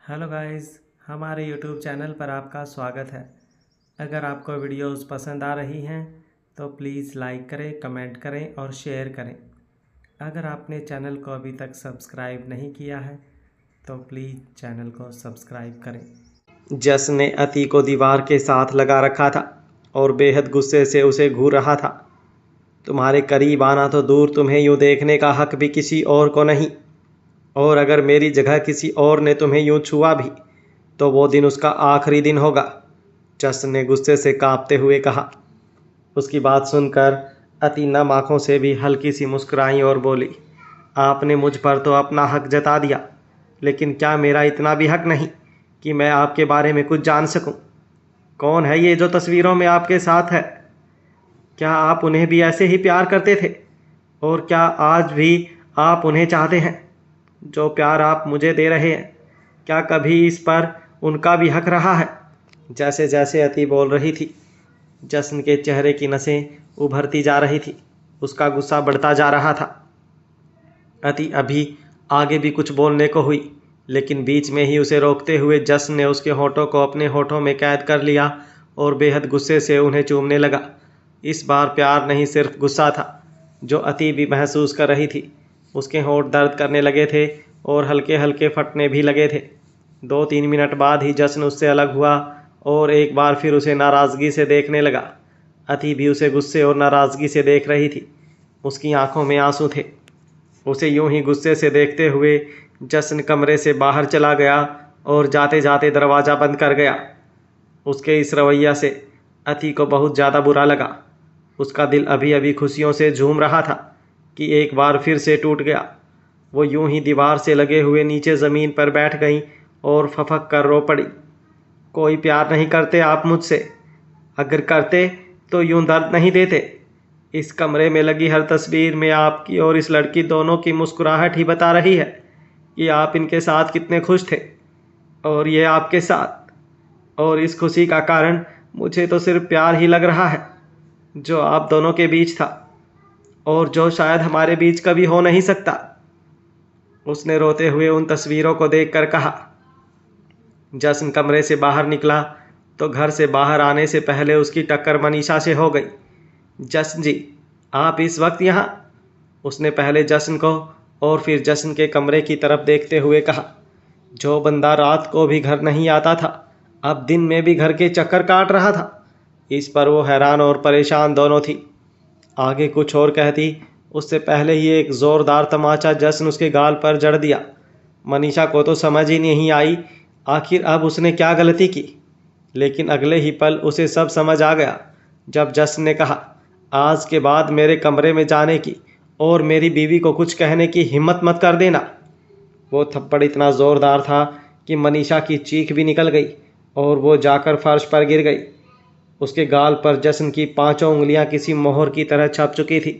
Hello guys, हमारे YouTube channel पर आपका स्वागत है। अगर आपको वीडियोस पसंद आ रही हैं तो प्लीज़ लाइक करें, कमेंट करें और शेयर करें। अगर आपने चैनल को अभी तक सब्सक्राइब नहीं किया है तो प्लीज़ चैनल को सब्सक्राइब करें। जस ने अति को दीवार के साथ लगा रखा था और बेहद गुस्से से उसे घूर रहा था। तुम्हारे करीब आना तो दूर, तुम्हें यूं देखने का हक भी किसी और को नहीं। और अगर मेरी जगह किसी और ने तुम्हें यूं छुआ भी तो वो दिन उसका आखिरी दिन होगा, जस ने गुस्से से कांपते हुए कहा। उसकी बात सुनकर अति नम आंखों से भी हल्की सी मुस्कुराई और बोली, आपने मुझ पर तो अपना हक जता दिया, लेकिन क्या मेरा इतना भी हक नहीं कि मैं आपके बारे में कुछ जान सकूं? कौन है ये जो तस्वीरों में आपके साथ है? क्या आप उन्हें भी ऐसे ही प्यार करते थे? और क्या आज भी आप उन्हें चाहते हैं? जो प्यार आप मुझे दे रहे हैं, क्या कभी इस पर उनका भी हक रहा है? जैसे जैसे अति बोल रही थी, जश्न के चेहरे की नसें उभरती जा रही थी। उसका गुस्सा बढ़ता जा रहा था। अति अभी आगे भी कुछ बोलने को हुई, लेकिन बीच में ही उसे रोकते हुए जश्न ने उसके होठों को अपने होठों में कैद कर लिया और बेहद गुस्से से उन्हें चूमने लगा। इस बार प्यार नहीं, सिर्फ गुस्सा था जो अति भी महसूस कर रही थी। उसके होंठ दर्द करने लगे थे और हल्के हल्के फटने भी लगे थे। 2-3 मिनट बाद ही जश्न उससे अलग हुआ और एक बार फिर उसे नाराज़गी से देखने लगा। अति भी उसे गुस्से और नाराज़गी से देख रही थी। उसकी आंखों में आंसू थे। उसे यूं ही गुस्से से देखते हुए जश्न कमरे से बाहर चला गया और जाते जाते दरवाज़ा बंद कर गया। उसके इस रवैया से अति को बहुत ज़्यादा बुरा लगा। उसका दिल अभी अभी खुशियों से झूम रहा था कि एक बार फिर से टूट गया। वो यूं ही दीवार से लगे हुए नीचे ज़मीन पर बैठ गई और फफक कर रो पड़ी। कोई प्यार नहीं करते आप मुझसे? अगर करते तो यूं दर्द नहीं देते। इस कमरे में लगी हर तस्वीर में आपकी और इस लड़की दोनों की मुस्कुराहट ही बता रही है कि आप इनके साथ कितने खुश थे, और ये आपके साथ। और इस खुशी का कारण मुझे तो सिर्फ प्यार ही लग रहा है जो आप दोनों के बीच था, और जो शायद हमारे बीच कभी हो नहीं सकता। उसने रोते हुए उन तस्वीरों को देखकर कहा। जश्न कमरे से बाहर निकला तो घर से बाहर आने से पहले उसकी टक्कर मनीषा से हो गई। जश्न जी, आप इस वक्त यहाँ? उसने पहले जश्न को और फिर जश्न के कमरे की तरफ देखते हुए कहा। जो बंदा रात को भी घर नहीं आता था, अब दिन में भी घर के चक्कर काट रहा था। इस पर वो हैरान और परेशान दोनों थी। आगे कुछ और कहती उससे पहले ही एक ज़ोरदार तमाचा जश्न उसके गाल पर जड़ दिया। मनीषा को तो समझ ही नहीं आई आखिर अब उसने क्या गलती की, लेकिन अगले ही पल उसे सब समझ आ गया जब जश्न ने कहा, आज के बाद मेरे कमरे में जाने की और मेरी बीवी को कुछ कहने की हिम्मत मत कर देना। वो थप्पड़ इतना ज़ोरदार था कि मनीषा की चीख भी निकल गई और वो जाकर फर्श पर गिर गई। उसके गाल पर जश्न की 5 उंगलियां किसी मोहर की तरह छप चुकी थी।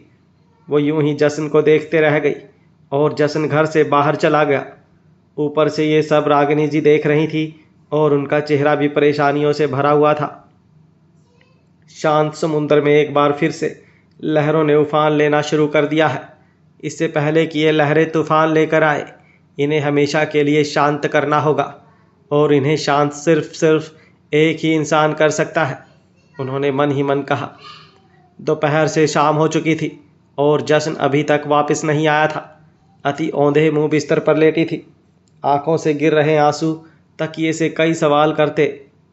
वो यूं ही जश्न को देखते रह गई और जश्न घर से बाहर चला गया। ऊपर से ये सब रागिनी जी देख रही थी और उनका चेहरा भी परेशानियों से भरा हुआ था। शांत समुद्र में एक बार फिर से लहरों ने उफान लेना शुरू कर दिया है। इससे पहले कि ये लहरें तूफान लेकर आए, इन्हें हमेशा के लिए शांत करना होगा, और इन्हें शांत सिर्फ एक ही इंसान कर सकता है, उन्होंने मन ही मन कहा। दोपहर से शाम हो चुकी थी और जश्न अभी तक वापस नहीं आया था। अति औंधे मुंह बिस्तर पर लेटी थी। आंखों से गिर रहे आंसू तकिए से कई सवाल करते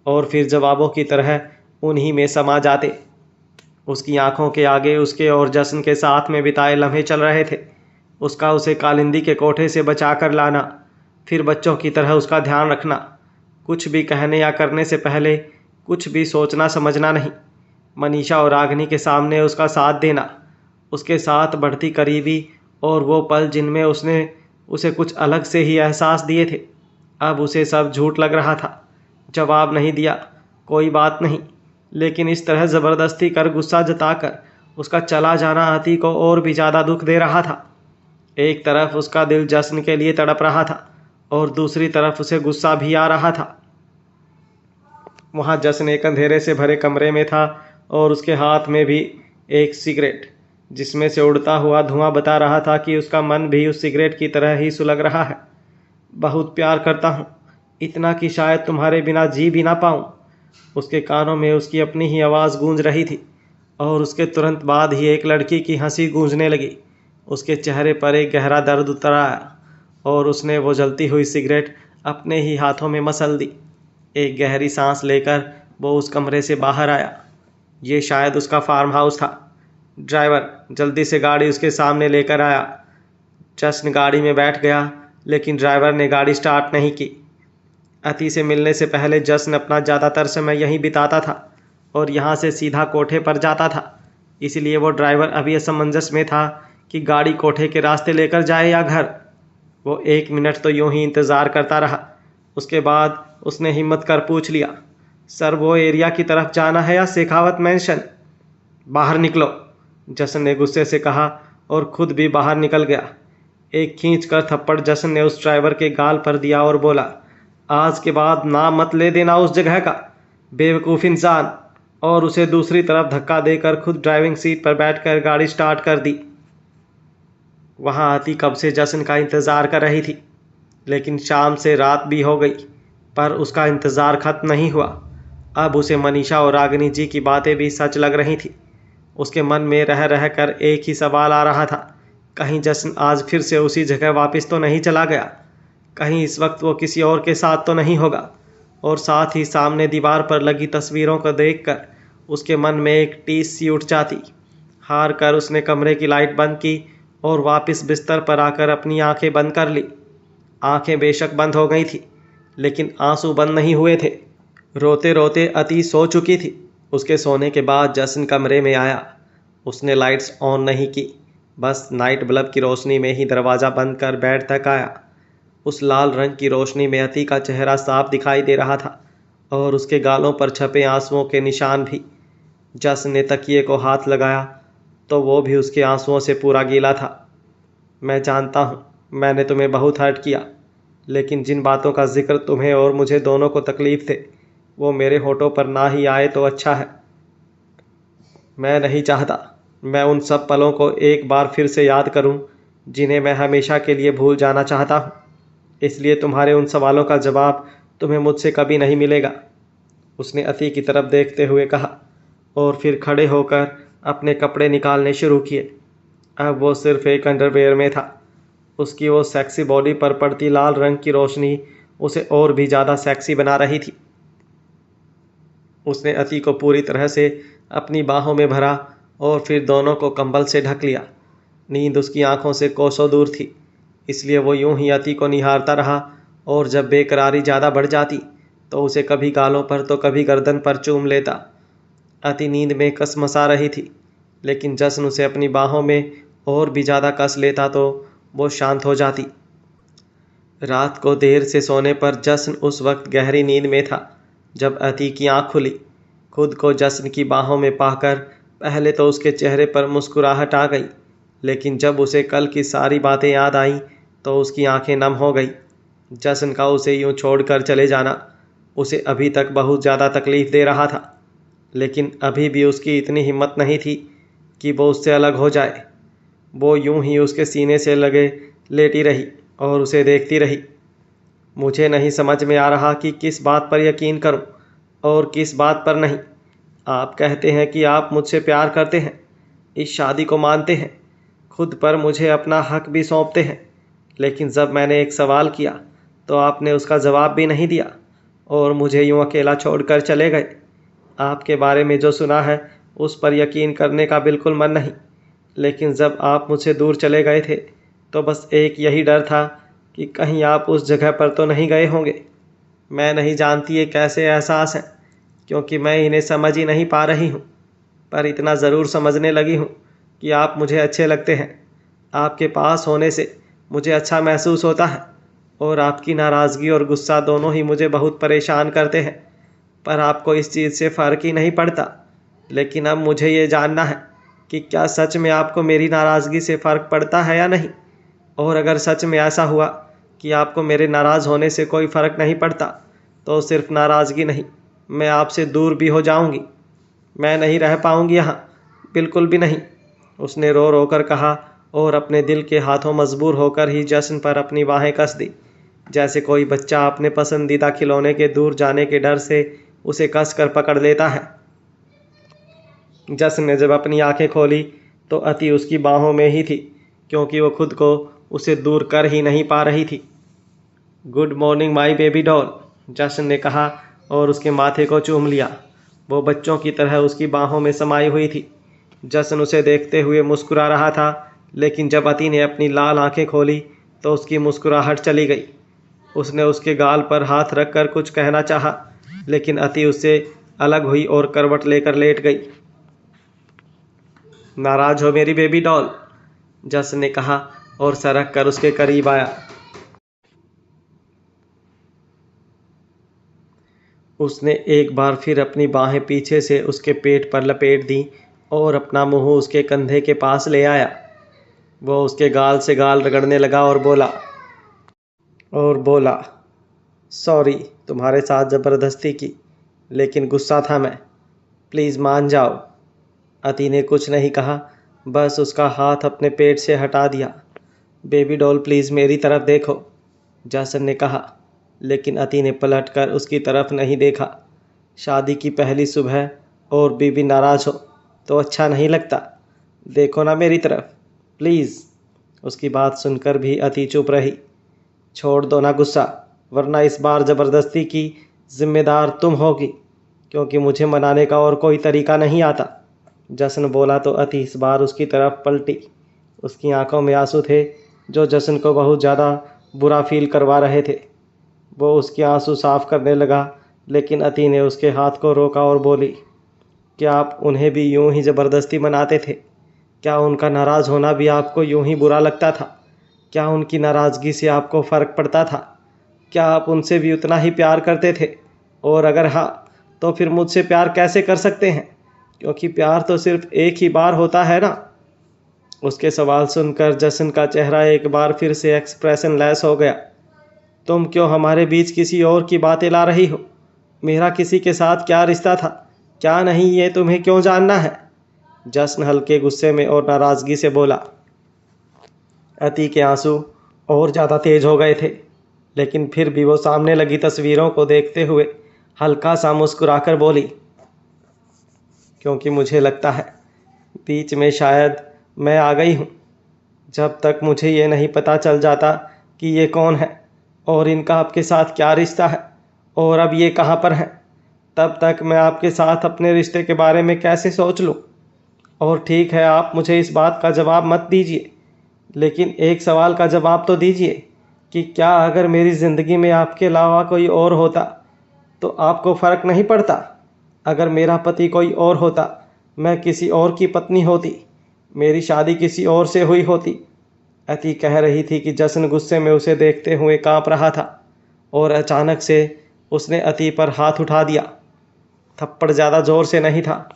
और फिर जवाबों की तरह उन्हीं में समा जाते। उसकी आंखों के आगे उसके और जश्न के साथ में बिताए लम्हे चल रहे थे। उसका उसे कालिंदी के कोठे से बचा कर लाना, फिर बच्चों की तरह उसका ध्यान रखना, कुछ भी कहने या करने से पहले कुछ भी सोचना समझना नहीं, मनीषा और रागिनी के सामने उसका साथ देना, उसके साथ बढ़ती करीबी और वो पल जिनमें उसने उसे कुछ अलग से ही एहसास दिए थे। अब उसे सब झूठ लग रहा था। जवाब नहीं दिया, कोई बात नहीं, लेकिन इस तरह ज़बरदस्ती कर गुस्सा जताकर उसका चला जाना अति को और भी ज़्यादा दुख दे रहा था। एक तरफ उसका दिल जश्न के लिए तड़प रहा था और दूसरी तरफ उसे गुस्सा भी आ रहा था। वहाँ जश्न एक अंधेरे से भरे कमरे में था और उसके हाथ में भी एक सिगरेट, जिसमें से उड़ता हुआ धुआं बता रहा था कि उसका मन भी उस सिगरेट की तरह ही सुलग रहा है। बहुत प्यार करता हूँ, इतना कि शायद तुम्हारे बिना जी भी ना पाऊं। उसके कानों में उसकी अपनी ही आवाज़ गूंज रही थी और उसके तुरंत बाद ही एक लड़की की हंसी गूंजने लगी। उसके चेहरे पर एक गहरा दर्द उतर आया और उसने वो जलती हुई सिगरेट अपने ही हाथों में मसल दी। एक गहरी सांस लेकर वो उस कमरे से बाहर आया। ये शायद उसका फार्म हाउस था। ड्राइवर जल्दी से गाड़ी उसके सामने लेकर आया। जश्न गाड़ी में बैठ गया, लेकिन ड्राइवर ने गाड़ी स्टार्ट नहीं की। अति से मिलने से पहले जश्न अपना ज़्यादातर समय यहीं बिताता था और यहाँ से सीधा कोठे पर जाता था। इसलिए वो ड्राइवर अभी असमंजस में था कि गाड़ी कोठे के रास्ते लेकर जाए या घर। वो 1 मिनट तो यूं ही इंतज़ार करता रहा। उसके बाद उसने हिम्मत कर पूछ लिया, सर वो एरिया की तरफ जाना है या शेखावत मैंशन? बाहर निकलो, जश्न ने गुस्से से कहा और खुद भी बाहर निकल गया। एक खींच कर थप्पड़ जश्न ने उस ड्राइवर के गाल पर दिया और बोला, आज के बाद नाम मत ले देना उस जगह का, बेवकूफ़ इंसान। और उसे दूसरी तरफ धक्का देकर खुद ड्राइविंग सीट पर बैठकर गाड़ी स्टार्ट कर दी। वहाँ आती कब से जश्न का इंतज़ार कर रही थी, लेकिन शाम से रात भी हो गई पर उसका इंतज़ार खत्म नहीं हुआ। अब उसे मनीषा और रागिनी जी की बातें भी सच लग रही थी। उसके मन में रह रह कर एक ही सवाल आ रहा था, कहीं जश्न आज फिर से उसी जगह वापस तो नहीं चला गया? कहीं इस वक्त वो किसी और के साथ तो नहीं होगा? और साथ ही सामने दीवार पर लगी तस्वीरों को देखकर उसके मन में एक टीस सी उठ जाती। हार कर उसने कमरे की लाइट बंद की और वापस बिस्तर पर आकर अपनी आंखें बंद कर ली। आंखें बेशक बंद हो गई थी, लेकिन आंसू बंद नहीं हुए थे। रोते रोते अति सो चुकी थी। उसके सोने के बाद जश्न कमरे में आया। उसने लाइट्स ऑन नहीं की, बस नाइट बल्ब की रोशनी में ही दरवाज़ा बंद कर बेड तक आया। उस लाल रंग की रोशनी में अति का चेहरा साफ दिखाई दे रहा था और उसके गालों पर छपे आंसुओं के निशान भी। जश्न ने तकिए को हाथ लगाया तो वो भी उसके आंसुओं से पूरा गीला था। मैं जानता हूँ मैंने तुम्हें बहुत हर्ट किया, लेकिन जिन बातों का जिक्र तुम्हें और मुझे दोनों को तकलीफ़ थे वो मेरे होठों पर ना ही आए तो अच्छा है। मैं नहीं चाहता मैं उन सब पलों को एक बार फिर से याद करूं जिन्हें मैं हमेशा के लिए भूल जाना चाहता हूं। इसलिए तुम्हारे उन सवालों का जवाब तुम्हें मुझसे कभी नहीं मिलेगा, उसने अति की तरफ देखते हुए कहा और फिर खड़े होकर अपने कपड़े निकालने शुरू किए। अब वो सिर्फ एक अंडरवेयर में था। उसकी वो सेक्सी बॉडी पर पड़ती लाल रंग की रोशनी उसे और भी ज़्यादा सेक्सी बना रही थी। उसने अति को पूरी तरह से अपनी बाहों में भरा और फिर दोनों को कंबल से ढक लिया। नींद उसकी आंखों से कोसों दूर थी, इसलिए वो यूं ही अति को निहारता रहा और जब बेकरारी ज़्यादा बढ़ जाती तो उसे कभी गालों पर तो कभी गर्दन पर चूम लेता। अति नींद में कसमसा रही थी, लेकिन जश्न उसे अपनी बाहों में और भी ज़्यादा कस लेता तो वो शांत हो जाती। रात को देर से सोने पर जश्न उस वक्त गहरी नींद में था जब अति की आँख खुली। खुद को जश्न की बाहों में पाकर पहले तो उसके चेहरे पर मुस्कुराहट आ गई, लेकिन जब उसे कल की सारी बातें याद आईं तो उसकी आंखें नम हो गई। जश्न का उसे यूं छोड़कर चले जाना उसे अभी तक बहुत ज़्यादा तकलीफ़ दे रहा था, लेकिन अभी भी उसकी इतनी हिम्मत नहीं थी कि वो उससे अलग हो जाए। वो यूं ही उसके सीने से लगे लेटी रही और उसे देखती रही। मुझे नहीं समझ में आ रहा कि किस बात पर यकीन करूं और किस बात पर नहीं। आप कहते हैं कि आप मुझसे प्यार करते हैं, इस शादी को मानते हैं, खुद पर मुझे अपना हक भी सौंपते हैं, लेकिन जब मैंने एक सवाल किया तो आपने उसका जवाब भी नहीं दिया और मुझे यूं अकेला छोड़कर चले गए। आपके बारे में जो सुना है उस पर यकीन करने का बिल्कुल मन नहीं, लेकिन जब आप मुझसे दूर चले गए थे तो बस एक यही डर था कि कहीं आप उस जगह पर तो नहीं गए होंगे। मैं नहीं जानती ये कैसे एहसास हैं, क्योंकि मैं इन्हें समझ ही नहीं पा रही हूँ, पर इतना ज़रूर समझने लगी हूँ कि आप मुझे अच्छे लगते हैं। आपके पास होने से मुझे अच्छा महसूस होता है और आपकी नाराज़गी और गुस्सा दोनों ही मुझे बहुत परेशान करते हैं, पर आपको इस चीज़ से फ़र्क ही नहीं पड़ता। लेकिन अब मुझे ये जानना है कि क्या सच में आपको मेरी नाराज़गी से फ़र्क पड़ता है या नहीं, और अगर सच में ऐसा हुआ कि आपको मेरे नाराज़ होने से कोई फ़र्क नहीं पड़ता तो सिर्फ नाराज़गी नहीं, मैं आपसे दूर भी हो जाऊंगी। मैं नहीं रह पाऊंगी यहाँ, बिल्कुल भी नहीं, उसने रो कर कहा और अपने दिल के हाथों मजबूर होकर ही जश्न पर अपनी बाहें कस दी। जैसे कोई बच्चा अपने पसंदीदा खिलौने के दूर जाने के डर से उसे कसकर पकड़ लेता है। जसन ने जब अपनी आंखें खोली तो अति उसकी बाहों में ही थी, क्योंकि वो खुद को उसे दूर कर ही नहीं पा रही थी। Good morning my baby doll, Jason ने कहा और उसके माथे को चूम लिया। वो बच्चों की तरह उसकी बाहों में समाई हुई थी। जसन उसे देखते हुए मुस्कुरा रहा था, लेकिन जब अति ने अपनी लाल आंखें खोली तो उसकी मुस्कुराहट चली गई। उसने उसके गाल पर हाथ रखकर कुछ कहना चाहा, लेकिन अति उससे अलग हुई और करवट लेकर लेट गई। नाराज हो मेरी बेबी डॉल, जसन ने कहा और सरक कर उसके करीब आया। उसने एक बार फिर अपनी बाहें पीछे से उसके पेट पर लपेट दी और अपना मुंह उसके कंधे के पास ले आया। वो उसके गाल से गाल रगड़ने लगा और बोला, सॉरी तुम्हारे साथ ज़बरदस्ती की, लेकिन गुस्सा था मैं, प्लीज़ मान जाओ। अति ने कुछ नहीं कहा, बस उसका हाथ अपने पेट से हटा दिया। बेबी डॉल प्लीज़ मेरी तरफ देखो, जसन ने कहा, लेकिन अति ने पलट कर उसकी तरफ नहीं देखा। शादी की पहली सुबह और बीवी नाराज़ हो तो अच्छा नहीं लगता। देखो ना मेरी तरफ, प्लीज़। उसकी बात सुनकर भी अति चुप रही। छोड़ दो ना गुस्सा, वरना इस बार ज़बरदस्ती की जिम्मेदार तुम होगी, क्योंकि मुझे मनाने का और कोई तरीका नहीं आता। जसन बोला तो अति इस बार उसकी तरफ पलटी। उसकी आंखों में आंसू थे जो जसन को बहुत ज़्यादा बुरा फील करवा रहे थे। वो उसके आंसू साफ करने लगा, लेकिन अति ने उसके हाथ को रोका और बोली, क्या आप उन्हें भी यूं ही ज़बरदस्ती मनाते थे? क्या उनका नाराज़ होना भी आपको यूं ही बुरा लगता था? क्या उनकी नाराज़गी से आपको फ़र्क पड़ता था? क्या आप उनसे भी उतना ही प्यार करते थे? और अगर हाँ, तो फिर मुझसे प्यार कैसे कर सकते हैं? क्योंकि प्यार तो सिर्फ एक ही बार होता है ना। उसके सवाल सुनकर जसन का चेहरा एक बार फिर से एक्सप्रेशन लेस हो गया। तुम क्यों हमारे बीच किसी और की बातें ला रही हो? मेरा किसी के साथ क्या रिश्ता था, क्या नहीं, ये तुम्हें क्यों जानना है? जसन हल्के गुस्से में और नाराज़गी से बोला। अति के आंसू और ज़्यादा तेज हो गए थे, लेकिन फिर भी वो सामने लगी तस्वीरों को देखते हुए हल्का सा मुस्कुराकर बोली, क्योंकि मुझे लगता है बीच में शायद मैं आ गई हूँ। जब तक मुझे ये नहीं पता चल जाता कि ये कौन है और इनका आपके साथ क्या रिश्ता है और अब ये कहाँ पर हैं, तब तक मैं आपके साथ अपने रिश्ते के बारे में कैसे सोच लूँ। और ठीक है, आप मुझे इस बात का जवाब मत दीजिए, लेकिन एक सवाल का जवाब तो दीजिए कि क्या अगर मेरी ज़िंदगी में आपके अलावा कोई और होता तो आपको फ़र्क नहीं पड़ता? अगर मेरा पति कोई और होता, मैं किसी और की पत्नी होती, मेरी शादी किसी और से हुई होती। अति कह रही थी कि जसन गुस्से में उसे देखते हुए कांप रहा था और अचानक से उसने अति पर हाथ उठा दिया। थप्पड़ ज़्यादा ज़ोर से नहीं था,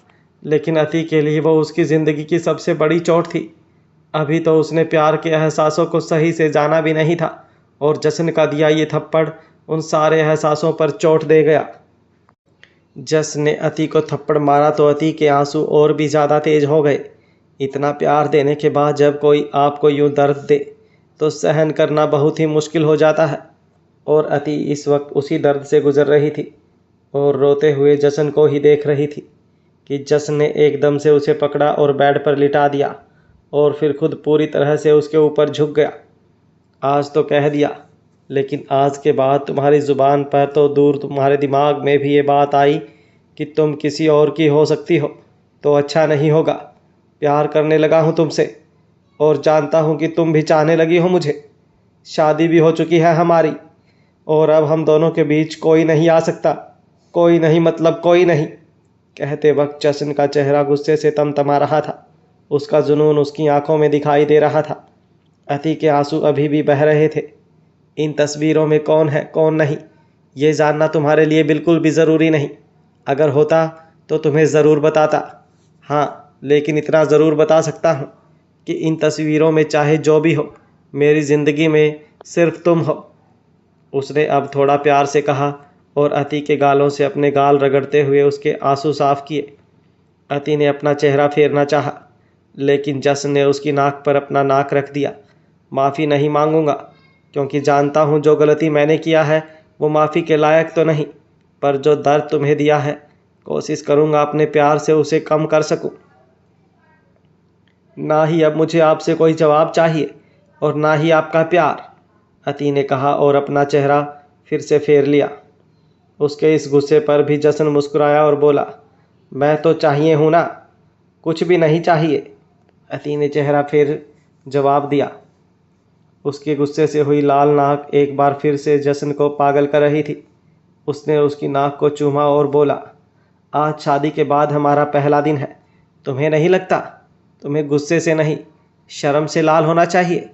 लेकिन अति के लिए वो उसकी ज़िंदगी की सबसे बड़ी चोट थी। अभी तो उसने प्यार के एहसासों को सही से जाना भी नहीं था और जसन का दिया ये थप्पड़ उन सारे एहसासों पर चोट दे गया। जसन ने अति को थप्पड़ मारा तो अति के आंसू और भी ज़्यादा तेज हो गए। इतना प्यार देने के बाद जब कोई आपको यूं दर्द दे तो सहन करना बहुत ही मुश्किल हो जाता है, और अति इस वक्त उसी दर्द से गुजर रही थी और रोते हुए जसन को ही देख रही थी कि जसन ने एकदम से उसे पकड़ा और बेड पर लिटा दिया और फिर खुद पूरी तरह से उसके ऊपर झुक गया। आज तो कह दिया, लेकिन आज के बाद तुम्हारी ज़ुबान पर तो दूर तुम्हारे दिमाग में भी ये बात आई कि तुम किसी और की हो सकती हो तो अच्छा नहीं होगा। प्यार करने लगा हूँ तुमसे और जानता हूँ कि तुम भी चाहने लगी हो मुझे। शादी भी हो चुकी है हमारी और अब हम दोनों के बीच कोई नहीं आ सकता। कोई नहीं मतलब कोई नहीं। कहते वक्त जसन का चेहरा गुस्से से तमतमा रहा था। उसका जुनून उसकी आंखों में दिखाई दे रहा था। अति के आंसू अभी भी बह रहे थे। इन तस्वीरों में कौन है कौन नहीं, ये जानना तुम्हारे लिए बिल्कुल भी ज़रूरी नहीं। अगर होता तो तुम्हें ज़रूर बताता। हाँ, लेकिन इतना ज़रूर बता सकता हूँ कि इन तस्वीरों में चाहे जो भी हो, मेरी ज़िंदगी में सिर्फ तुम हो। उसने अब थोड़ा प्यार से कहा और अति के गालों से अपने गाल रगड़ते हुए उसके आंसू साफ किए। अति ने अपना चेहरा फेरना चाहा, लेकिन जसन ने उसकी नाक पर अपना नाक रख दिया। माफ़ी नहीं मांगूंगा, क्योंकि जानता हूँ जो गलती मैंने किया है वो माफ़ी के लायक तो नहीं, पर जो दर्द तुम्हें दिया है कोशिश करूँगा अपने प्यार से उसे कम कर सकूँ। ना ही अब मुझे आपसे कोई जवाब चाहिए और ना ही आपका प्यार, अति ने कहा और अपना चेहरा फिर से फेर लिया। उसके इस गुस्से पर भी जशन मुस्कुराया और बोला, मैं तो चाहिए हूँ ना, कुछ भी नहीं चाहिए, अति ने चेहरा फेर जवाब दिया। उसके गुस्से से हुई लाल नाक एक बार फिर से जशन को पागल कर रही थी। उसने उसकी नाक को चूमा और बोला, आज शादी के बाद हमारा पहला दिन है, तुम्हें नहीं लगता तुम्हें गुस्से से नहीं शर्म से लाल होना चाहिए?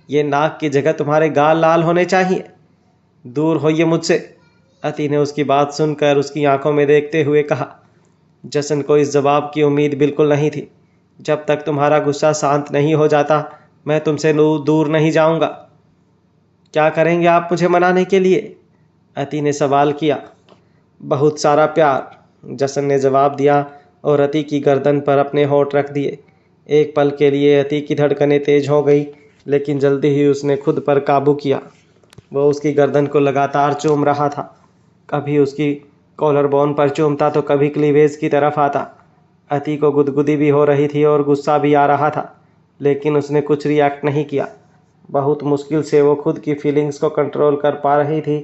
ये नाक की जगह तुम्हारे गाल लाल होने चाहिए। दूर होइए मुझसे, अति ने उसकी बात सुनकर उसकी आंखों में देखते हुए कहा। जशन को इस जवाब की उम्मीद बिल्कुल नहीं थी। जब तक तुम्हारा गुस्सा शांत नहीं हो जाता मैं तुमसे दूर नहीं जाऊंगा। क्या करेंगे आप मुझे मनाने के लिए? अति ने सवाल किया। बहुत सारा प्यार, जशन ने जवाब दिया और अति की गर्दन पर अपने होंठ रख दिए। एक पल के लिए अति की धड़कनें तेज हो गई, लेकिन जल्दी ही उसने खुद पर काबू किया। वो उसकी गर्दन को लगातार चूम रहा था। कभी उसकी कॉलर बोन पर चूमता तो कभी क्लीवेज की तरफ आता। अति को गुदगुदी भी हो रही थी और गुस्सा भी आ रहा था, लेकिन उसने कुछ रिएक्ट नहीं किया। बहुत मुश्किल से वो खुद की फीलिंग्स को कंट्रोल कर पा रही थी,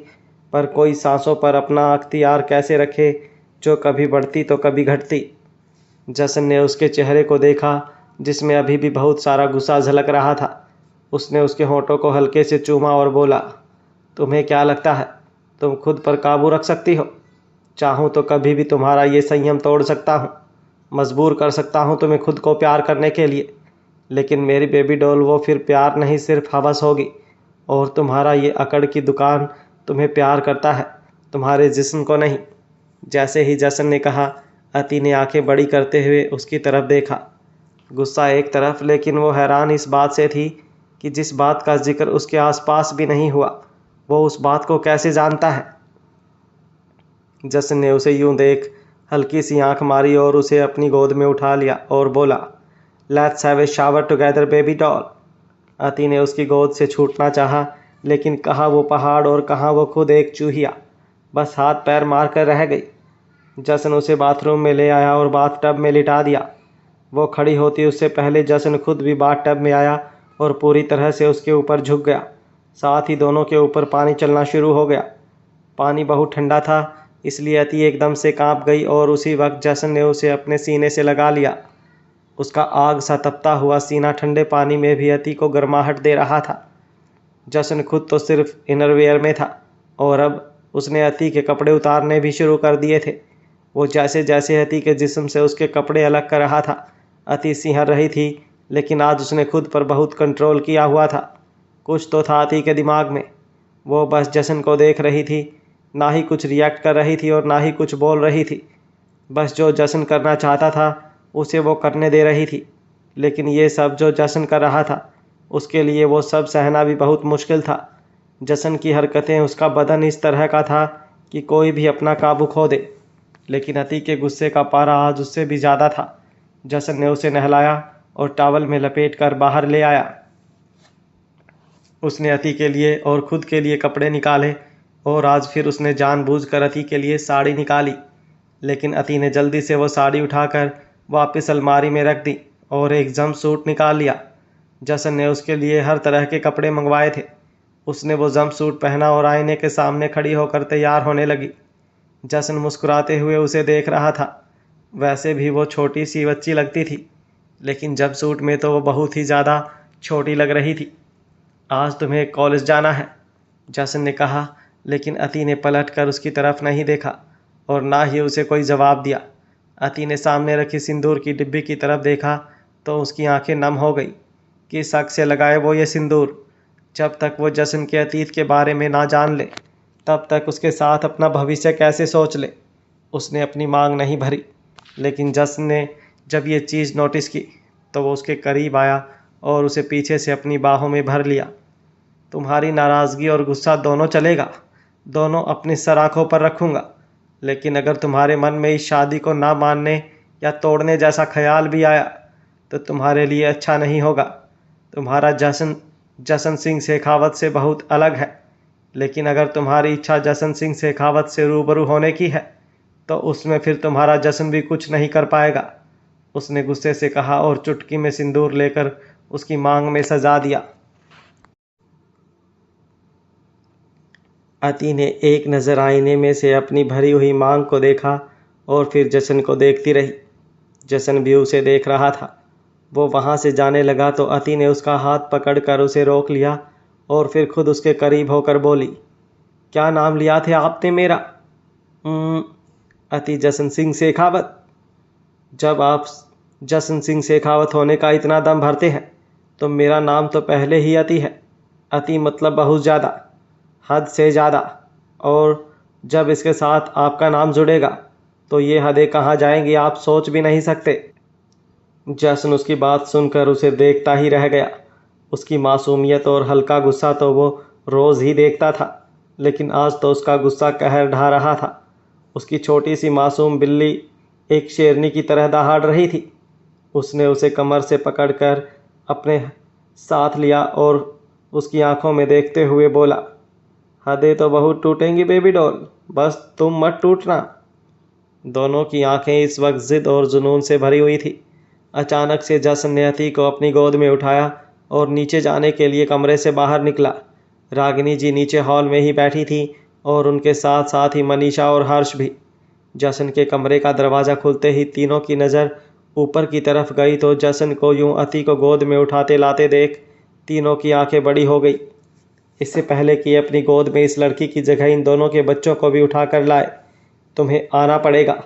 पर कोई सांसों पर अपना अख्तियार कैसे रखे जो कभी बढ़ती तो कभी घटती। जशन ने उसके चेहरे को देखा जिसमें अभी भी बहुत सारा गुस्सा झलक रहा था। उसने उसके होंठों को हल्के से चूमा और बोला, तुम्हें क्या लगता है तुम खुद पर काबू रख सकती हो? चाहूँ तो कभी भी तुम्हारा ये संयम तोड़ सकता हूँ, मजबूर कर सकता हूँ तुम्हें खुद को प्यार करने के लिए। लेकिन मेरी बेबी डॉल वो फिर प्यार नहीं सिर्फ हवस होगी, और तुम्हारा ये अकड़ की दुकान तुम्हें प्यार करता है, तुम्हारे जिस्म को नहीं। जैसे ही जशन ने कहा, अति ने आंखें बड़ी करते हुए उसकी तरफ देखा। गुस्सा एक तरफ, लेकिन वो हैरान इस बात से थी कि जिस बात का जिक्र उसके आसपास भी नहीं हुआ वो उस बात को कैसे जानता है। जशन ने उसे यूं देख हल्की सी आंख मारी और उसे अपनी गोद में उठा लिया और बोला, let's have a shower together baby doll. अति ने उसकी गोद से छूटना चाहा, लेकिन कहाँ वो पहाड़ और कहाँ वो खुद एक चूहिया, बस हाथ पैर मार कर रह गई। जशन उसे बाथरूम में ले आया और बाथ टब में लिटा दिया। वो खड़ी होती उससे पहले जशन खुद भी बाथ टब में आया और पूरी तरह से उसके ऊपर झुक गया। साथ ही दोनों के ऊपर पानी चलना शुरू हो गया। पानी बहुत ठंडा था, इसलिए अति एकदम से कांप गई और उसी वक्त जशन ने उसे अपने सीने से लगा लिया। उसका आग सा तपता हुआ सीना ठंडे पानी में भी अति को गर्माहट दे रहा था। जशन खुद तो सिर्फ इनरवेयर में था और अब उसने अति के कपड़े उतारने भी शुरू कर दिए थे। वो जैसे जैसे अति के जिस्म से उसके कपड़े अलग कर रहा था, अति सिहर रही थी, लेकिन आज उसने खुद पर बहुत कंट्रोल किया हुआ था। कुछ तो था अति के दिमाग में। वो बस जशन को देख रही थी, ना ही कुछ रिएक्ट कर रही थी और ना ही कुछ बोल रही थी। बस जो जशन करना चाहता था उसे वो करने दे रही थी। लेकिन ये सब जो जशन कर रहा था उसके लिए वो सब सहना भी बहुत मुश्किल था। जशन की हरकतें, उसका बदन इस तरह का था कि कोई भी अपना काबू खो दे। लेकिन अति के गुस्से का पारा आज उससे भी ज़्यादा था। जशन ने उसे नहलाया और टॉवल में लपेट कर बाहर ले आया। उसने अति के लिए और खुद के लिए कपड़े निकाले और आज फिर उसने जानबूझकर अति के लिए साड़ी निकाली। लेकिन अति ने जल्दी से वो साड़ी उठाकर वापस अलमारी में रख दी और एक जंप सूट निकाल लिया। जशन ने उसके लिए हर तरह के कपड़े मंगवाए थे। उसने वो जंप सूट पहना और आईने के सामने खड़ी होकर तैयार होने लगी। जशन मुस्कुराते हुए उसे देख रहा था। वैसे भी वो छोटी सी बच्ची लगती थी, लेकिन जंप सूट में तो वो बहुत ही ज़्यादा छोटी लग रही थी। आज तुम्हें कॉलेज जाना है, जशन ने कहा, लेकिन अति ने पलट कर उसकी तरफ नहीं देखा और ना ही उसे कोई जवाब दिया। अति ने सामने रखी सिंदूर की डिब्बी की तरफ देखा तो उसकी आंखें नम हो गई। किस हक से लगाए वो ये सिंदूर? जब तक वो जशन के अतीत के बारे में ना जान ले तब तक उसके साथ अपना भविष्य कैसे सोच ले? उसने अपनी मांग नहीं भरी, लेकिन जशन ने जब ये चीज़ नोटिस की तो वो उसके करीब आया और उसे पीछे से अपनी बाहों में भर लिया। तुम्हारी नाराज़गी और गुस्सा दोनों चलेगा, दोनों अपनी सर आँखों पर रखूँगा, लेकिन अगर तुम्हारे मन में इस शादी को ना मानने या तोड़ने जैसा ख्याल भी आया तो तुम्हारे लिए अच्छा नहीं होगा। तुम्हारा जशन जशन सिंह शेखावत से बहुत अलग है, लेकिन अगर तुम्हारी इच्छा जशन सिंह शेखावत से रूबरू होने की है तो उसमें फिर तुम्हारा जशन भी कुछ नहीं कर पाएगा, उसने गुस्से से कहा और चुटकी में सिंदूर लेकर उसकी मांग में सजा दिया। अति ने एक नज़र आईने में से अपनी भरी हुई मांग को देखा और फिर जशन को देखती रही। जशन भी उसे देख रहा था। वो वहाँ से जाने लगा तो अति ने उसका हाथ पकड़कर उसे रोक लिया और फिर खुद उसके करीब होकर बोली, क्या नाम लिया थे आपने मेरा? अति जशन सिंह शेखावत। जब आप जशन सिंह शेखावत होने का इतना दम भरते हैं तो मेरा नाम तो पहले ही अति है। अति मतलब बहुत ज़्यादा, हद से ज़्यादा। और जब इसके साथ आपका नाम जुड़ेगा तो ये हदें कहाँ जाएंगी आप सोच भी नहीं सकते। जशन उसकी बात सुनकर उसे देखता ही रह गया। उसकी मासूमियत और हल्का गुस्सा तो वो रोज़ ही देखता था, लेकिन आज तो उसका गुस्सा कहर ढा रहा था। उसकी छोटी सी मासूम बिल्ली एक शेरनी की तरह दहाड़ रही थी। उसने उसे कमर से पकड़कर अपने साथ लिया और उसकी आंखों में देखते हुए बोला, हदें तो बहुत टूटेंगी बेबी डॉल, बस तुम मत टूटना। दोनों की आंखें इस वक्त जिद और जुनून से भरी हुई थी। अचानक से जशन ने अति को अपनी गोद में उठाया और नीचे जाने के लिए कमरे से बाहर निकला। रागिनी जी नीचे हॉल में ही बैठी थी और उनके साथ साथ ही मनीषा और हर्ष भी। जशन के कमरे का दरवाज़ा खुलते ही तीनों की नज़र ऊपर की तरफ गई तो जशन को यूं अति को गोद में उठाते लाते देख तीनों की आंखें बड़ी हो गई। इससे पहले कि अपनी गोद में इस लड़की की जगह इन दोनों के बच्चों को भी उठा कर लाए, तुम्हें आना पड़ेगा,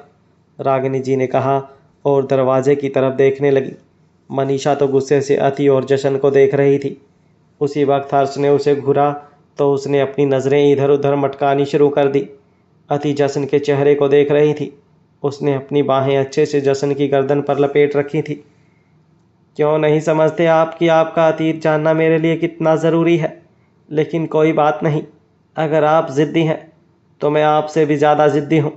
रागिनी जी ने कहा और दरवाजे की तरफ देखने लगी। मनीषा तो गुस्से से अति और जशन को देख रही थी। उसी वक्त हर्ष ने उसे घूरा तो उसने अपनी नज़रें इधर उधर मटकानी शुरू कर दी। अति जशन के चेहरे को देख रही थी। उसने अपनी बाहें अच्छे से जशन की गर्दन पर लपेट रखी थी। क्यों नहीं समझते आप कि आपका अतीत जानना मेरे लिए कितना ज़रूरी है? लेकिन कोई बात नहीं, अगर आप ज़िद्दी हैं तो मैं आपसे भी ज़्यादा ज़िद्दी हूँ।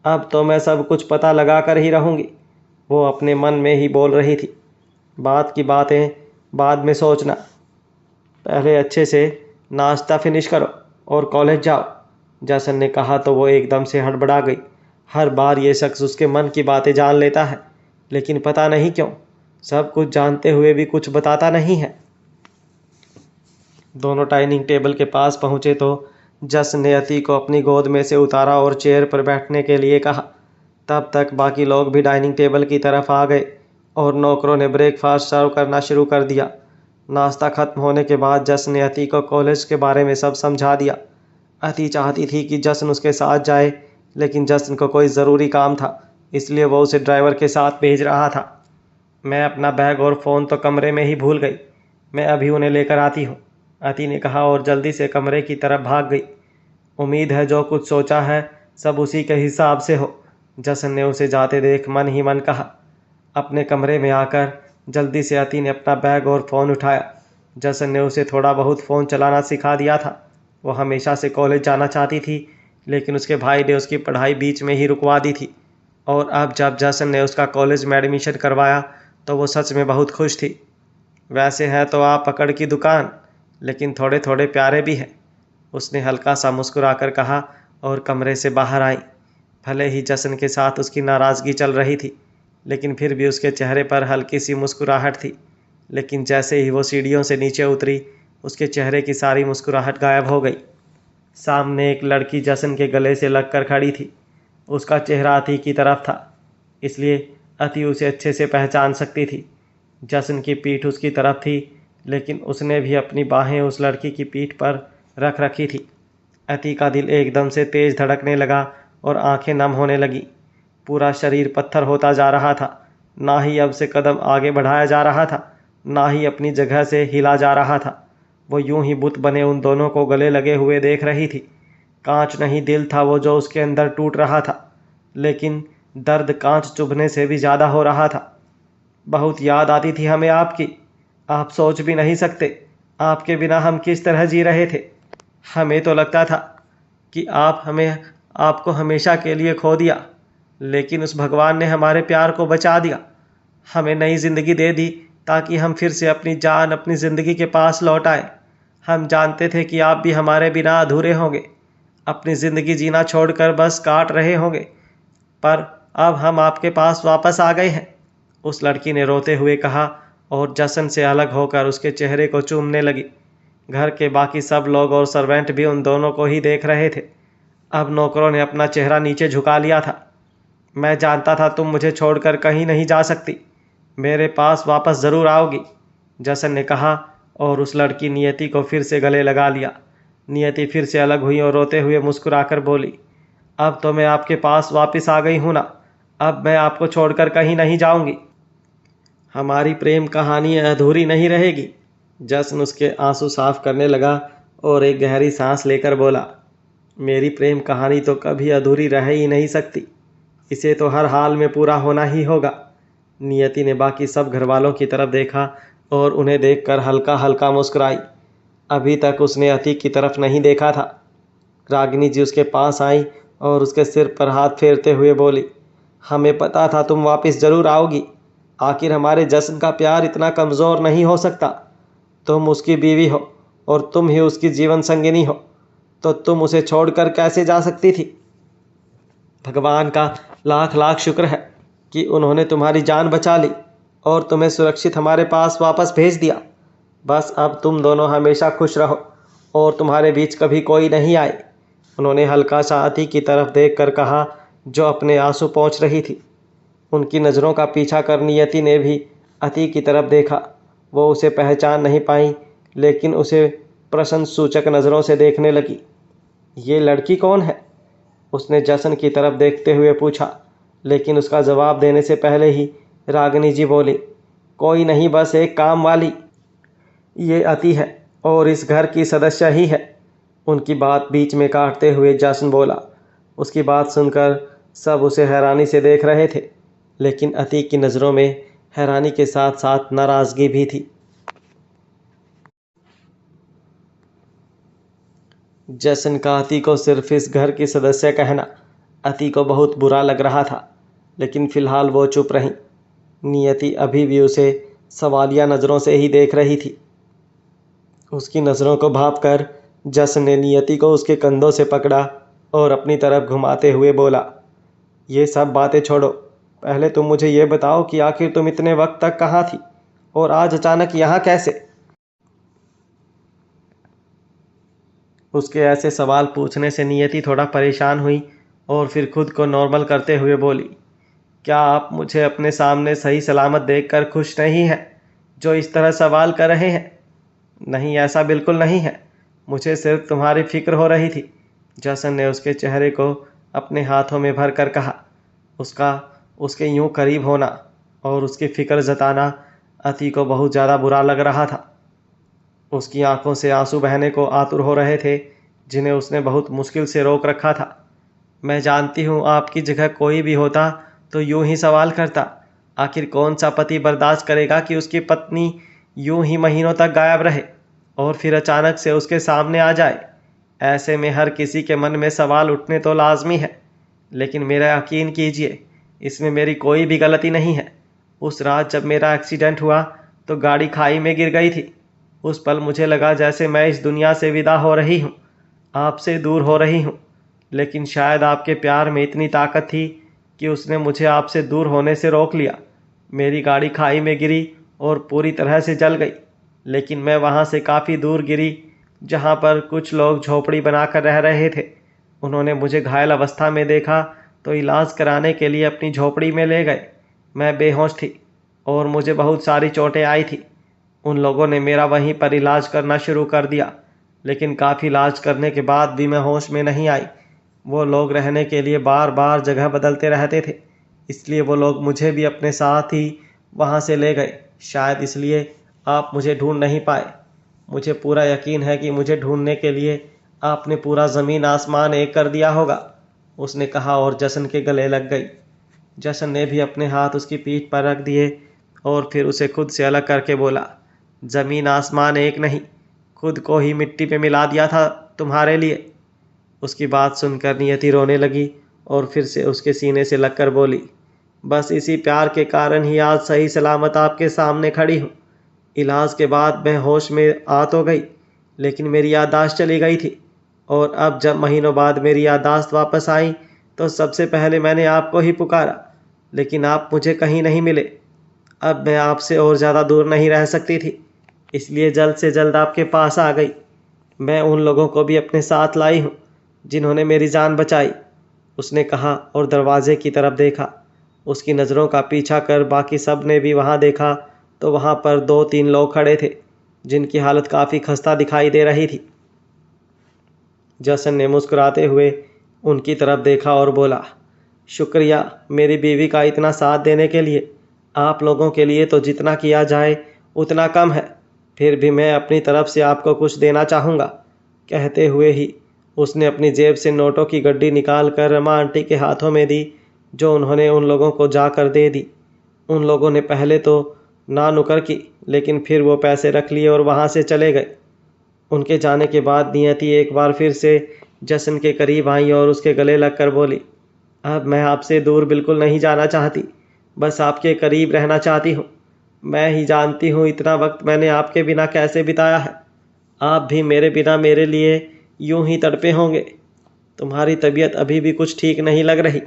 अब तो मैं सब कुछ पता लगा कर ही रहूँगी, वो अपने मन में ही बोल रही थी। बात की बातें बाद में सोचना, पहले अच्छे से नाश्ता फिनिश करो और कॉलेज जाओ, जशन ने कहा तो वो एकदम से हड़बड़ा गई। हर बार ये शख्स उसके मन की बातें जान लेता है, लेकिन पता नहीं क्यों सब कुछ जानते हुए भी कुछ बताता नहीं है। दोनों डाइनिंग टेबल के पास पहुँचे तो जशन ने अति को अपनी गोद में से उतारा और चेयर पर बैठने के लिए कहा। तब तक बाकी लोग भी डाइनिंग टेबल की तरफ आ गए और नौकरों ने ब्रेकफास्ट सर्व करना शुरू कर दिया। नाश्ता खत्म होने के बाद जशन ने अति को कॉलेज के बारे में सब समझा दिया। अति चाहती थी कि जशन उसके साथ जाए, लेकिन जशन को कोई ज़रूरी काम था, इसलिए वो उसे ड्राइवर के साथ भेज रहा था। मैं अपना बैग और फ़ोन तो कमरे में ही भूल गई, मैं अभी उन्हें लेकर आती हूँ, अति ने कहा और जल्दी से कमरे की तरफ भाग गई। उम्मीद है जो कुछ सोचा है सब उसी के हिसाब से हो, जशन ने उसे जाते देख मन ही मन कहा। अपने कमरे में आकर जल्दी से अति ने अपना बैग और फ़ोन उठाया। जशन ने उसे थोड़ा बहुत फ़ोन चलाना सिखा दिया था। वो हमेशा से कॉलेज जाना चाहती थी, लेकिन उसके भाई ने उसकी पढ़ाई बीच में ही रुकवा दी थी। और अब जब जशन ने उसका कॉलेज में एडमिशन करवाया तो वो सच में बहुत खुश थी। वैसे है तो आप पकड़ की दुकान, लेकिन थोड़े थोड़े प्यारे भी हैं, उसने हल्का सा मुस्कुराकर कहा और कमरे से बाहर आई। भले ही जशन के साथ उसकी नाराज़गी चल रही थी, लेकिन फिर भी उसके चेहरे पर हल्की सी मुस्कुराहट थी। लेकिन जैसे ही वो सीढ़ियों से नीचे उतरी, उसके चेहरे की सारी मुस्कुराहट गायब हो गई। सामने एक लड़की जशन के गले से लगकर खड़ी थी। उसका चेहरा अति की तरफ था, इसलिए अति उसे अच्छे से पहचान सकती थी। जशन की पीठ उसकी तरफ थी, लेकिन उसने भी अपनी बाहें उस लड़की की पीठ पर रख रखी थी। अति का दिल एकदम से तेज़ धड़कने लगा और आंखें नम होने लगी। पूरा शरीर पत्थर होता जा रहा था। ना ही अब से कदम आगे बढ़ाया जा रहा था, ना ही अपनी जगह से हिला जा रहा था। वो यूं ही बुत बने उन दोनों को गले लगे हुए देख रही थी। कांच नहीं दिल था वो जो उसके अंदर टूट रहा था, लेकिन दर्द कांच चुभने से भी ज़्यादा हो रहा था। बहुत याद आती थी हमें आपकी, आप सोच भी नहीं सकते आपके बिना हम किस तरह जी रहे थे। हमें तो लगता था कि आपको हमेशा के लिए खो दिया, लेकिन उस भगवान ने हमारे प्यार को बचा दिया, हमें नई ज़िंदगी दे दी ताकि हम फिर से अपनी जान, अपनी ज़िंदगी के पास लौट आए। हम जानते थे कि आप भी हमारे बिना अधूरे होंगे, अपनी ज़िंदगी जीना छोड़कर बस काट रहे होंगे, पर अब हम आपके पास वापस आ गए हैं। उस लड़की ने रोते हुए कहा और जशन से अलग होकर उसके चेहरे को चूमने लगी। घर के बाकी सब लोग और सर्वेंट भी उन दोनों को ही देख रहे थे। अब नौकरों ने अपना चेहरा नीचे झुका लिया था। मैं जानता था तुम मुझे छोड़कर कहीं नहीं जा सकती, मेरे पास वापस ज़रूर आओगी, जशन ने कहा और उस लड़की नियति को फिर से गले लगा लिया। नियति फिर से अलग हुई और रोते हुए मुस्कुराकर बोली, अब तो मैं आपके पास वापस आ गई हूँ ना, अब मैं आपको छोड़कर कहीं नहीं जाऊंगी। हमारी प्रेम कहानी अधूरी नहीं रहेगी। जशन उसके आंसू साफ करने लगा और एक गहरी सांस लेकर बोला, मेरी प्रेम कहानी तो कभी अधूरी रह ही नहीं सकती, इसे तो हर हाल में पूरा होना ही होगा। नियति ने बाकी सब घरवालों की तरफ देखा और उन्हें देखकर हल्का हल्का मुस्कुराई। अभी तक उसने अतीक की तरफ नहीं देखा था। रागिनी जी उसके पास आई और उसके सिर पर हाथ फेरते हुए बोली, हमें पता था तुम वापस ज़रूर आओगी। आखिर हमारे जशन का प्यार इतना कमज़ोर नहीं हो सकता। तुम उसकी बीवी हो और तुम ही उसकी जीवन संगिनी हो, तो तुम उसे छोड़कर कैसे जा सकती थी। भगवान का लाख लाख शुक्र है कि उन्होंने तुम्हारी जान बचा ली और तुम्हें सुरक्षित हमारे पास वापस भेज दिया। बस अब तुम दोनों हमेशा खुश रहो और तुम्हारे बीच कभी कोई नहीं आए। उन्होंने हल्का सा अति की तरफ देखकर कहा, जो अपने आंसू पोंछ रही थी। उनकी नज़रों का पीछा कर नियति ने भी अति की तरफ देखा। वो उसे पहचान नहीं पाई, लेकिन उसे प्रश्न सूचक नज़रों से देखने लगी। ये लड़की कौन है? उसने जशन की तरफ देखते हुए पूछा, लेकिन उसका जवाब देने से पहले ही रागिनी जी बोली, कोई नहीं, बस एक काम वाली। ये अति है और इस घर की सदस्य ही है। उनकी बात बीच में काटते हुए जशन बोला। उसकी बात सुनकर सब उसे हैरानी से देख रहे थे, लेकिन अति की नज़रों में हैरानी के साथ साथ नाराज़गी भी थी। जशन का अति को सिर्फ इस घर की सदस्य कहना अति को बहुत बुरा लग रहा था, लेकिन फ़िलहाल वो चुप रही। नियति अभी भी उसे सवालिया नज़रों से ही देख रही थी। उसकी नज़रों को भांपकर जशन ने नियति को उसके कंधों से पकड़ा और अपनी तरफ घुमाते हुए बोला, ये सब बातें छोड़ो, पहले तुम मुझे ये बताओ कि आखिर तुम इतने वक्त तक कहाँ थी और आज अचानक यहाँ कैसे। उसके ऐसे सवाल पूछने से नियति थोड़ा परेशान हुई और फिर खुद को नॉर्मल करते हुए बोली, क्या आप मुझे अपने सामने सही सलामत देखकर खुश नहीं हैं, जो इस तरह सवाल कर रहे हैं? नहीं, ऐसा बिल्कुल नहीं है, मुझे सिर्फ तुम्हारी फिक्र हो रही थी। जशन ने उसके चेहरे को अपने हाथों में भर कर कहा। उसके यूं करीब होना और उसकी फिक्र जताना अति को बहुत ज़्यादा बुरा लग रहा था। उसकी आंखों से आंसू बहने को आतुर हो रहे थे, जिन्हें उसने बहुत मुश्किल से रोक रखा था। मैं जानती हूँ आपकी जगह कोई भी होता तो यूं ही सवाल करता। आखिर कौन सा पति बर्दाश्त करेगा कि उसकी पत्नी यूं ही महीनों तक गायब रहे और फिर अचानक से उसके सामने आ जाए। ऐसे में हर किसी के मन में सवाल उठने तो लाजमी है, लेकिन मेरा यकीन कीजिए, इसमें मेरी कोई भी गलती नहीं है। उस रात जब मेरा एक्सीडेंट हुआ तो गाड़ी खाई में गिर गई थी। उस पल मुझे लगा जैसे मैं इस दुनिया से विदा हो रही हूँ, आपसे दूर हो रही हूँ, लेकिन शायद आपके प्यार में इतनी ताकत थी कि उसने मुझे आपसे दूर होने से रोक लिया। मेरी गाड़ी खाई में गिरी और पूरी तरह से जल गई, लेकिन मैं वहाँ से काफ़ी दूर गिरी जहाँ पर कुछ लोग झोपड़ी बनाकर रह रहे थे। उन्होंने मुझे घायल अवस्था में देखा तो इलाज कराने के लिए अपनी झोपड़ी में ले गए। मैं बेहोश थी और मुझे बहुत सारी चोटें आई थी। उन लोगों ने मेरा वहीं पर इलाज करना शुरू कर दिया, लेकिन काफ़ी इलाज करने के बाद भी मैं होश में नहीं आई। वो लोग रहने के लिए बार बार जगह बदलते रहते थे, इसलिए वो लोग मुझे भी अपने साथ ही वहाँ से ले गए। शायद इसलिए आप मुझे ढूंढ नहीं पाए। मुझे पूरा यकीन है कि मुझे ढूंढने के लिए आपने पूरा ज़मीन आसमान एक कर दिया होगा, उसने कहा और जशन के गले लग गई। जशन ने भी अपने हाथ उसकी पीठ पर रख दिए और फिर उसे खुद से अलग करके बोला, ज़मीन आसमान एक नहीं, खुद को ही मिट्टी पे मिला दिया था तुम्हारे लिए। उसकी बात सुनकर नियति रोने लगी और फिर से उसके सीने से लगकर बोली, बस इसी प्यार के कारण ही आज सही सलामत आपके सामने खड़ी हूँ। इलाज के बाद मैं होश में आ तो गई, लेकिन मेरी याददाश्त चली गई थी। और अब जब महीनों बाद मेरी याददाश्त वापस आई तो सबसे पहले मैंने आपको ही पुकारा, लेकिन आप मुझे कहीं नहीं मिले। अब मैं आपसे और ज़्यादा दूर नहीं रह सकती थी, इसलिए जल्द से जल्द आपके पास आ गई। मैं उन लोगों को भी अपने साथ लाई हूँ जिन्होंने मेरी जान बचाई, उसने कहा और दरवाजे की तरफ देखा। उसकी नज़रों का पीछा कर बाकी सब ने भी वहाँ देखा तो वहाँ पर 2-3 लोग खड़े थे जिनकी हालत काफ़ी खस्ता दिखाई दे रही थी। जसन ने मुस्कुराते हुए उनकी तरफ देखा और बोला, शुक्रिया मेरी बीवी का इतना साथ देने के लिए। आप लोगों के लिए तो जितना किया जाए उतना कम है, फिर भी मैं अपनी तरफ से आपको कुछ देना चाहूँगा। कहते हुए ही उसने अपनी जेब से नोटों की गड्डी निकाल कर रमा आंटी के हाथों में दी, जो उन्होंने उन लोगों को जाकर दे दी। उन लोगों ने पहले तो ना नुकर की, लेकिन फिर वो पैसे रख लिए और वहाँ से चले गए। उनके जाने के बाद नियति एक बार फिर से जसन के करीब आई और उसके गले लगकर बोली, अब मैं आपसे दूर बिल्कुल नहीं जाना चाहती, बस आपके करीब रहना चाहती हूँ। मैं ही जानती हूँ इतना वक्त मैंने आपके बिना कैसे बिताया है। आप भी मेरे बिना मेरे लिए यूं ही तड़पे होंगे। तुम्हारी तबीयत अभी भी कुछ ठीक नहीं लग रही,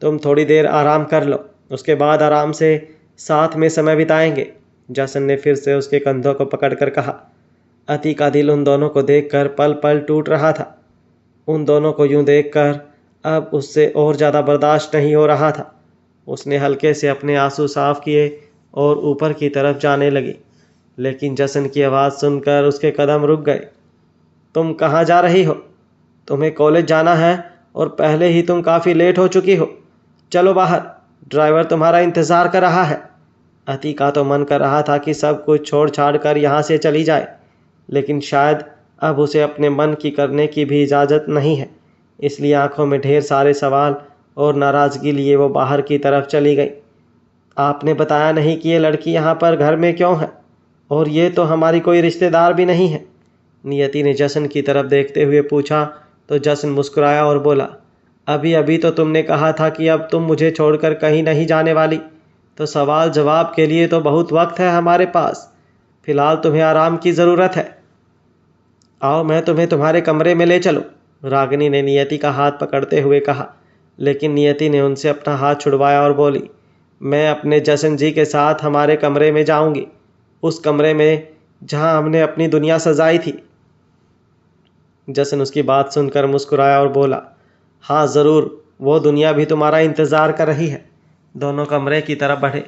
तुम थोड़ी देर आराम कर लो, उसके बाद आराम से साथ में समय बिताएंगे। जसन ने फिर से उसके कंधों को पकड़कर कहा। अति का दिल उन दोनों को देखकर पल पल टूट रहा था। उन दोनों को यूं देखकर अब उससे और ज़्यादा बर्दाश्त नहीं हो रहा था। उसने हल्के से अपने आंसू साफ किए और ऊपर की तरफ जाने लगी, लेकिन जसन की आवाज़ सुनकर उसके कदम रुक गए। तुम कहाँ जा रही हो? तुम्हें कॉलेज जाना है और पहले ही तुम काफ़ी लेट हो चुकी हो। चलो बाहर, ड्राइवर तुम्हारा इंतज़ार कर रहा है। अति का तो मन कर रहा था कि सब कुछ छोड़ छाड़ कर यहाँ से चली जाए, लेकिन शायद अब उसे अपने मन की करने की भी इजाज़त नहीं है, इसलिए आंखों में ढेर सारे सवाल और नाराज़गी लिए वो बाहर की तरफ चली गई। आपने बताया नहीं कि ये लड़की यहाँ पर घर में क्यों है, और ये तो हमारी कोई रिश्तेदार भी नहीं है। नियति ने जसन की तरफ देखते हुए पूछा तो जसन मुस्कुराया और बोला, अभी अभी तो तुमने कहा था कि अब तुम मुझे छोड़कर कहीं नहीं जाने वाली, तो सवाल जवाब के लिए तो बहुत वक्त है हमारे पास। फिलहाल तुम्हें आराम की ज़रूरत है। आओ मैं तुम्हें तुम्हारे कमरे में ले चलूँ, रागिनी ने नियति का हाथ पकड़ते हुए कहा, लेकिन नियति ने उनसे अपना हाथ छुड़वाया और बोली, मैं अपने जसन जी के साथ हमारे कमरे में जाऊंगी, उस कमरे में जहां हमने अपनी दुनिया सजाई थी। जसन उसकी बात सुनकर मुस्कुराया और बोला, हाँ ज़रूर, वो दुनिया भी तुम्हारा इंतज़ार कर रही है। दोनों कमरे की तरफ बढ़े।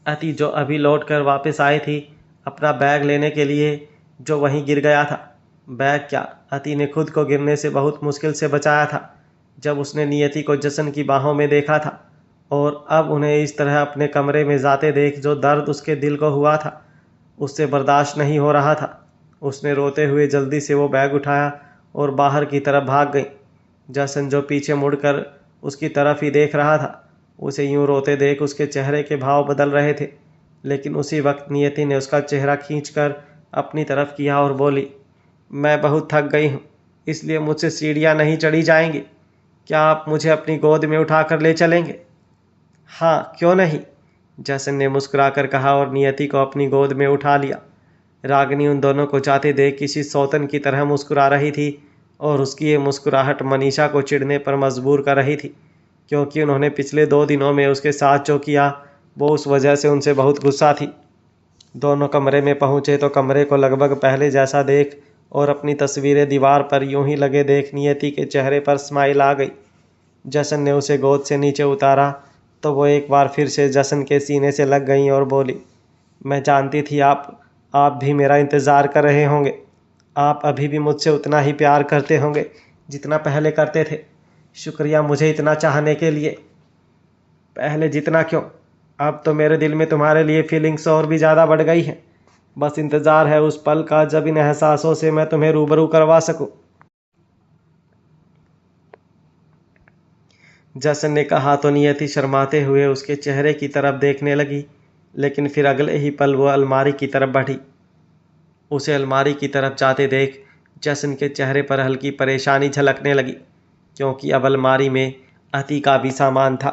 अति जो अभी लौट कर वापस आई थी अपना बैग लेने के लिए, जो वहीं गिर गया था। बैग क्या, अति ने खुद को गिरने से बहुत मुश्किल से बचाया था जब उसने नियति को जसन की बाहों में देखा था, और अब उन्हें इस तरह अपने कमरे में जाते देख जो दर्द उसके दिल को हुआ था उससे बर्दाश्त नहीं हो रहा था। उसने रोते हुए जल्दी से वो बैग उठाया और बाहर की तरफ भाग गई। जसन जो पीछे मुड़कर उसकी तरफ ही देख रहा था, उसे यूं रोते देख उसके चेहरे के भाव बदल रहे थे, लेकिन उसी वक्त नियति ने उसका चेहरा खींचकर अपनी तरफ किया और बोली, मैं बहुत थक गई हूँ, इसलिए मुझसे सीढ़ियाँ नहीं चढ़ी जाएंगी। क्या आप मुझे अपनी गोद में उठाकर ले चलेंगे? हाँ क्यों नहीं, जसन ने मुस्कुराकर कहा और नियति को अपनी गोद में उठा लिया। रागिनी उन दोनों को जाते देख किसी सौतन की तरह मुस्कुरा रही थी, और उसकी ये मुस्कुराहट मनीषा को चिढ़ने पर मजबूर कर रही थी, क्योंकि उन्होंने पिछले 2 दिनों में उसके साथ जो किया वो उस वजह से उनसे बहुत गुस्सा थी। दोनों कमरे में पहुँचे तो कमरे को लगभग पहले जैसा देख और अपनी तस्वीरें दीवार पर यूं ही लगे देख नियति के चेहरे पर स्माइल आ गई। जसन ने उसे गोद से नीचे उतारा तो वो एक बार फिर से जसन के सीने से लग गई और बोली, मैं जानती थी आप भी मेरा इंतज़ार कर रहे होंगे। आप अभी भी मुझसे उतना ही प्यार करते होंगे जितना पहले करते थे। शुक्रिया मुझे इतना चाहने के लिए। पहले जितना क्यों, अब तो मेरे दिल में तुम्हारे लिए फीलिंग्स और भी ज़्यादा बढ़ गई हैं। बस इंतज़ार है उस पल का जब इन एहसासों से मैं तुम्हें रूबरू करवा सकूं। जसन ने कहा तो नियति शर्माते हुए उसके चेहरे की तरफ देखने लगी, लेकिन फिर अगले ही पल वो अलमारी की तरफ बढ़ी। उसे अलमारी की तरफ जाते देख जसन के चेहरे पर हल्की परेशानी झलकने लगी, क्योंकि अब अलमारी में अति का भी सामान था।